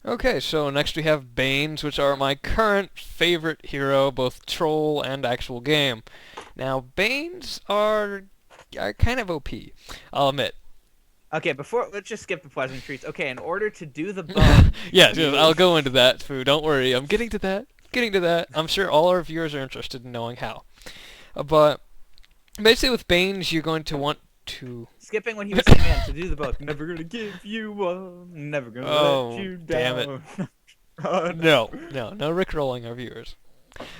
Okay, so next we have Banes, which are my current favorite hero, both troll and actual game. Now, Banes are kind of OP, I'll admit. Okay, before let's just skip the pleasantries. Okay, in order to do the bones, Yes, you I'll go into that, Foo. Don't worry, I'm getting to that. Getting to that. I'm sure all our viewers are interested in knowing how. But basically, with Banes, you're going to want to. skipping when he was saying, "Man, to do the book, never gonna give you up, never gonna let Oh, you damn it. down." Oh No, no. no, no Rickrolling our viewers.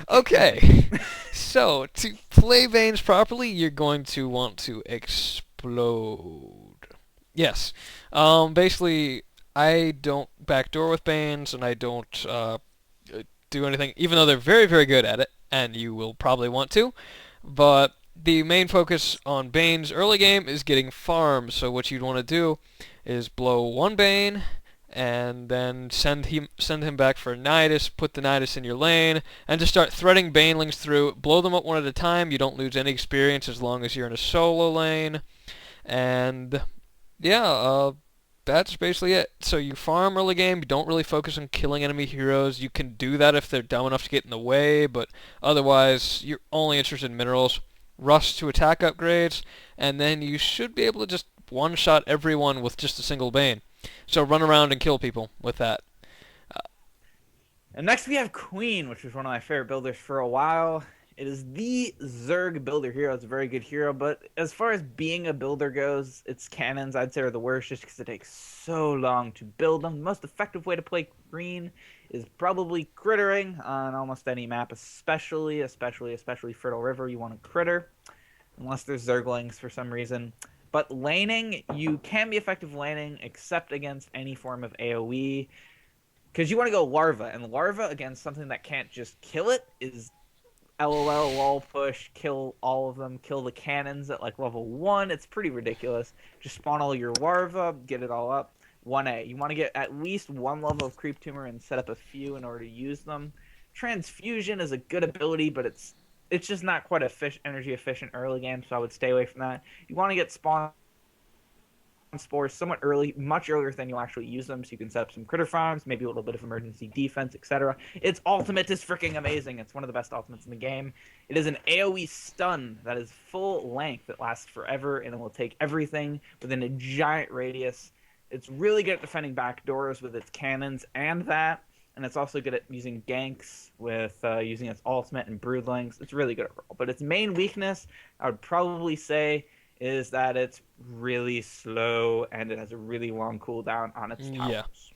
Okay. Okay, so to play Banes properly, you're going to want to explode. Yes. Basically, I don't backdoor with Banes, and I don't do anything, even though they're very, very good at it, and you will probably want to. But the main focus on Bane's early game is getting farms. So what you'd want to do is blow one Bane, and then send him back for Nydus, put the Nydus in your lane, and just start threading Banelings through. Blow them up one at a time. You don't lose any experience as long as you're in a solo lane. And yeah, that's basically it. So you farm early game. You don't really focus on killing enemy heroes. You can do that if they're dumb enough to get in the way, but otherwise you're only interested in minerals. Rush to attack upgrades, and then you should be able to just one-shot everyone with just a single Bane. So run around and kill people with that. And next we have Queen, which was one of my favorite builders for a while. It is the Zerg builder hero. It's a very good hero, but as far as being a builder goes, its cannons I'd say are the worst just because it takes so long to build them. The most effective way to play Queen is probably crittering on almost any map, especially Fertile River. You want to critter, unless there's Zerglings for some reason. But laning, you can be effective laning except against any form of AoE. Because you want to go larva, and larva against something that can't just kill it is LOL, wall push, kill all of them, kill the cannons at like level 1. It's pretty ridiculous. Just spawn all your larva, get it all up. 1A. You want to get at least one level of creep tumor and set up a few in order to use them. Transfusion is a good ability, but it's just not quite energy efficient early game, so I would stay away from that. You want to get spawn spores somewhat early, much earlier than you'll actually use them, so you can set up some critter farms, maybe a little bit of emergency defense, etc. Its ultimate is freaking amazing. It's one of the best ultimates in the game. It is an AoE stun that is full length, that lasts forever, and it will take everything within a giant radius. It's really good at defending backdoors with its cannons and that, and it's also good at using ganks with using its ultimate and broodlings. It's really good at roll. But its main weakness, I would probably say, is that it's really slow and it has a really long cooldown on its Yeah. towers.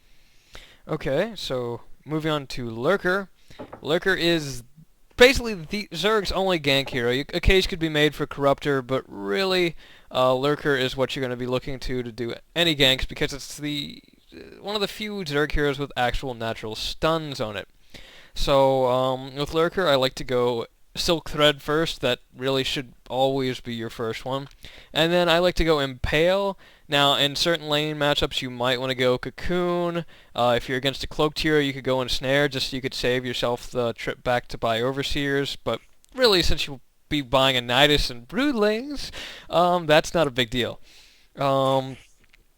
Okay, so moving on to Lurker. Lurker is basically the Zerg's only gank hero. A case could be made for Corruptor, but really, Lurker is what you're going to be looking to do any ganks because it's the one of the few Zerg heroes with actual natural stuns on it. So with Lurker, I like to go Silk Thread first. That really should always be your first one. And then I like to go Impale. Now, in certain lane matchups, you might want to go Cocoon. If you're against a Cloaked hero, you could go Ensnare, just so you could save yourself the trip back to buy Overseers. But really, since you'll be buying a Nydus and Broodlings, that's not a big deal. Um,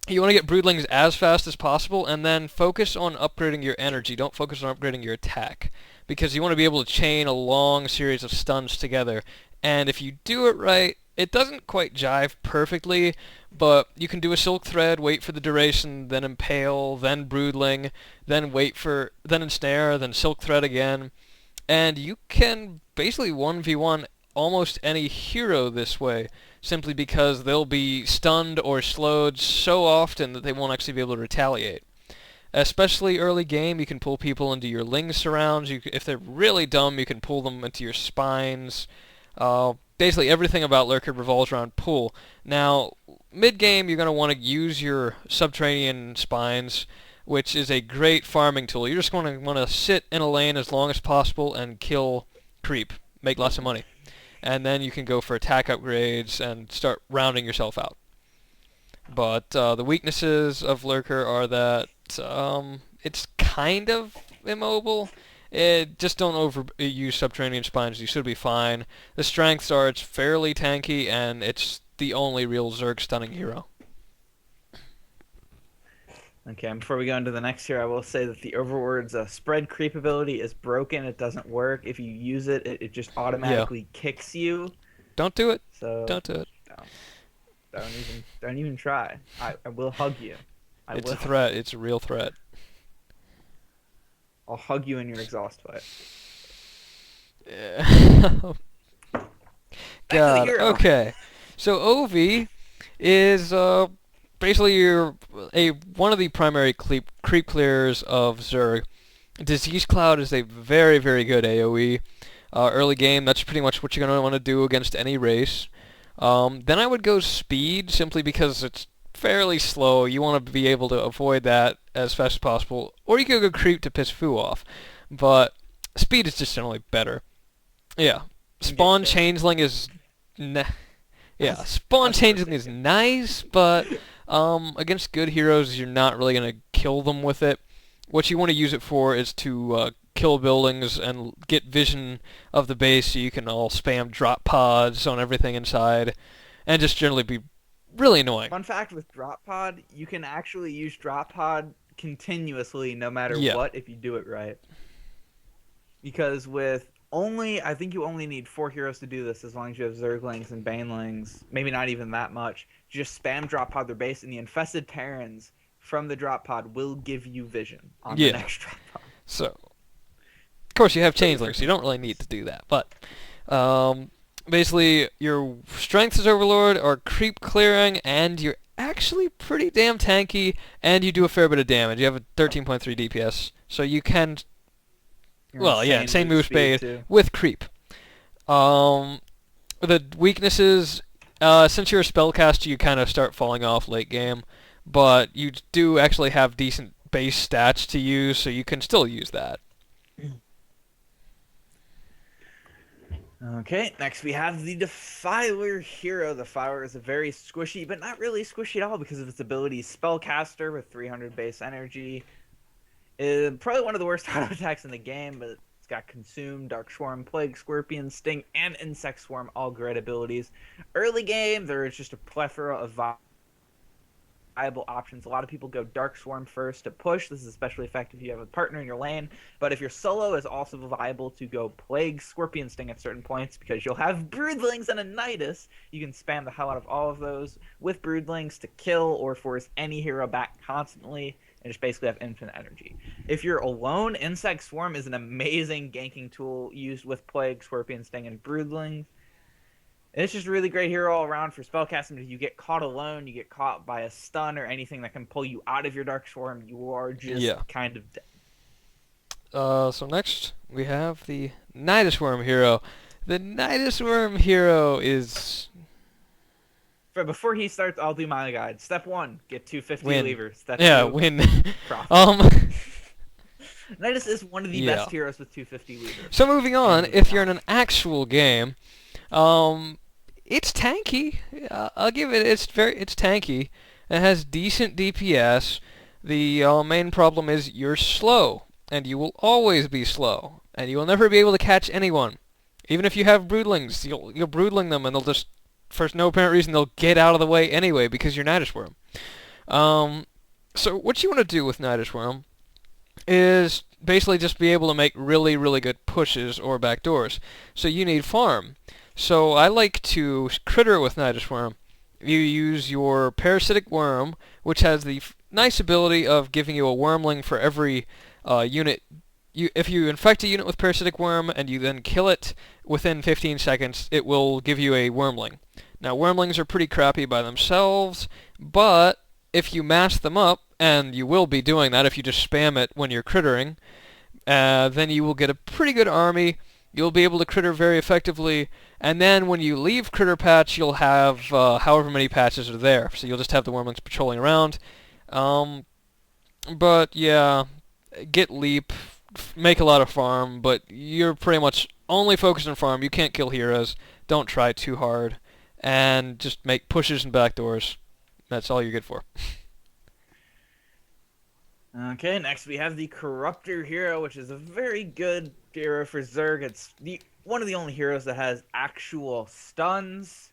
you want to get broodlings as fast as possible, and then focus on upgrading your energy. Don't focus on upgrading your attack, because you want to be able to chain a long series of stuns together. And if you do it right, it doesn't quite jive perfectly, but you can do a silk thread, wait for the duration, then impale, then broodling, then ensnare, then silk thread again, and you can basically 1v1 almost any hero this way, simply because they'll be stunned or slowed so often that they won't actually be able to retaliate. Especially early game, you can pull people into your Ling surrounds. If they're really dumb, you can pull them into your spines. Basically, everything about Lurker revolves around pull. Now, mid-game, you're going to want to use your Subterranean Spines, which is a great farming tool. You're just going to want to sit in a lane as long as possible and kill creep, make lots of money. And then you can go for attack upgrades and start rounding yourself out. But the weaknesses of Lurker are that it's kind of immobile. Just don't overuse Subterranean Spines. You should be fine. The strengths are it's fairly tanky, and it's the only real Zerg stunning hero. Okay, and before we go into the next here, I will say that the Overlord's spread creep ability is broken. It doesn't work. If you use it, it just Yeah. automatically kicks you. Don't do it. So Don't do it. don't, don't even try. I will hug you. I It's a will. threat. It's a real threat. I'll hug you in your exhaust pipe. Yeah. Back to the God. hero. Okay. So Ovi is basically one of the primary creep clearers of Zerg. Disease Cloud is a very, very good AoE. Early game, that's pretty much what you're going to want to do against any race. Then I would go Speed, simply because it's fairly slow. You want to be able to avoid that as fast as possible. Or you could go Creep to piss Fu off. But Speed is just generally better. Yeah. And get Spawn kicked. Changeling is... Yeah, As, Spawn as per Changeling is nice, but against good heroes, you're not really going to kill them with it. What you want to use it for is to kill buildings and get vision of the base so you can all spam drop pods on everything inside and just generally be really annoying. Fun fact with Drop Pod, you can actually use Drop Pod continuously no matter Yeah. what if you do it right. Because I think you only need 4 heroes to do this as long as you have Zerglings and Banelings. Maybe not even that much. Just spam Drop Pod their base, and the infested Terrans from the Drop Pod will give you vision on the Yeah. next Drop Pod. So, of course, you have Changelings, so you don't really need to do that. But basically, your strengths as Overlord are creep clearing, and you're actually pretty damn tanky, and you do a fair bit of damage. You have a 13.3 DPS, so you can... You're Well, yeah, insane move speed speed too. with creep. The weaknesses, since you're a spellcaster, you kind of start falling off late game, but you do actually have decent base stats to use, so you can still use that. Okay, next we have the Defiler hero. The Defiler is a very squishy, but not really squishy at all because of its ability Spellcaster with 300 base energy. Probably one of the worst auto attacks in the game, but it's got Consume, Dark Swarm, Plague, Scorpion, Sting, and Insect Swarm, all great abilities. Early game, there is just a plethora of viable options. A lot of people go Dark Swarm first to push. This is especially effective if you have a partner in your lane. But if you're solo, it's also viable to go Plague, Scorpion, Sting at certain points because you'll have Broodlings and a Nydus. You can spam the hell out of all of those with Broodlings to kill or force any hero back constantly and just basically have infinite energy. If you're alone, Insect Swarm is an amazing ganking tool used with Plague, Scorpion, Sting, and Broodlings. It's just a really great hero all around for spellcasting. If you get caught alone, you get caught by a stun or anything that can pull you out of your Dark Swarm, you are just kind of dead. So next, we have the Nydus Worm hero. The Nydus Worm hero is... But before he starts, I'll do my guide. Step 1, get 250 Win. levers. Step Yeah, 2, win. profit. Nydus is one of the Yeah. best heroes with 250 levers. So moving on, if you're in an actual game, it's tanky. I'll give it. It's tanky. It has decent DPS. The main problem is you're slow, and you will always be slow, and you will never be able to catch anyone. Even if you have broodlings, you'll broodling them, and they'll just, for no apparent reason, they'll get out of the way anyway because you're Nydus Worm. So what you want to do with Nydus Worm is basically just be able to make really, really good pushes or backdoors. So you need farm. So I like to critter with Nydus Worm. You use your Parasitic Worm, which has the nice ability of giving you a Wormling for every unit. If you infect a unit with Parasitic Worm and you then kill it within 15 seconds, it will give you a Wormling. Now, Wormlings are pretty crappy by themselves, but if you mass them up, and you will be doing that if you just spam it when you're crittering, then you will get a pretty good army. You'll be able to critter very effectively, and then when you leave Critter Patch, you'll have however many patches are there. So you'll just have the Wormlings patrolling around. But yeah, get Leap, make a lot of farm, but you're pretty much only focused on farm. You can't kill heroes. Don't try too hard, and just make pushes and backdoors. That's all you're good for. Okay, next we have the Corruptor hero, which is a very good hero for Zerg. It's one of the only heroes that has actual stuns.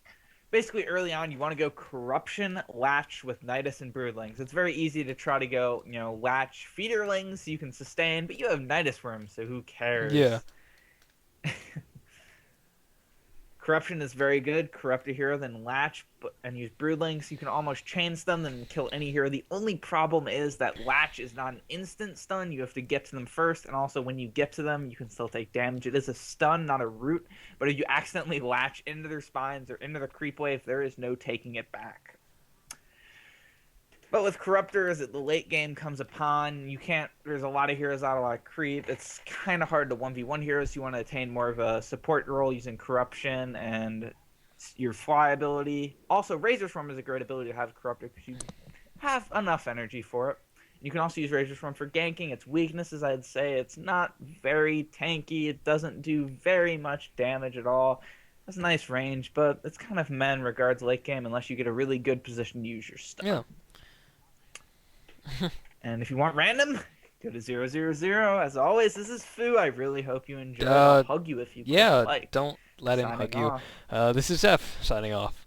basically early on you want to go Corruption, Latch with Nydus and Broodlings. It's very easy to try to go, Latch Feederlings so you can sustain, but you have Nydus Worm, so who Yeah. cares? Corruption is very good. Corrupt a hero, then Latch and use Broodlings. You can almost chain stun them and kill any hero. The only problem is that Latch is not an instant stun. You have to get to them first, and also when you get to them, you can still take damage. It is a stun, not a root, but if you accidentally latch into their spines or into the creep wave, there is no taking it back. But with Corruptor, as the late game comes upon, there's a lot of heroes out, a lot of creep. It's kind of hard to 1v1 heroes. You want to attain more of a support role using Corruption and your fly ability. Also, Razor Swarm is a great ability to have Corruptor because you have enough energy for it. You can also use Razor Swarm for ganking. Its weaknesses, I'd say, it's not very tanky. It doesn't do very much damage at all. It has a nice range, but it's kind of meh in regards late game unless you get a really good position to use your stuff. Yeah. And if you want random, go to 000. As always, this is Foo. I really hope you enjoy. I'll hug you if you Yeah, like. don't let him Signing hug off. you. This is F signing off.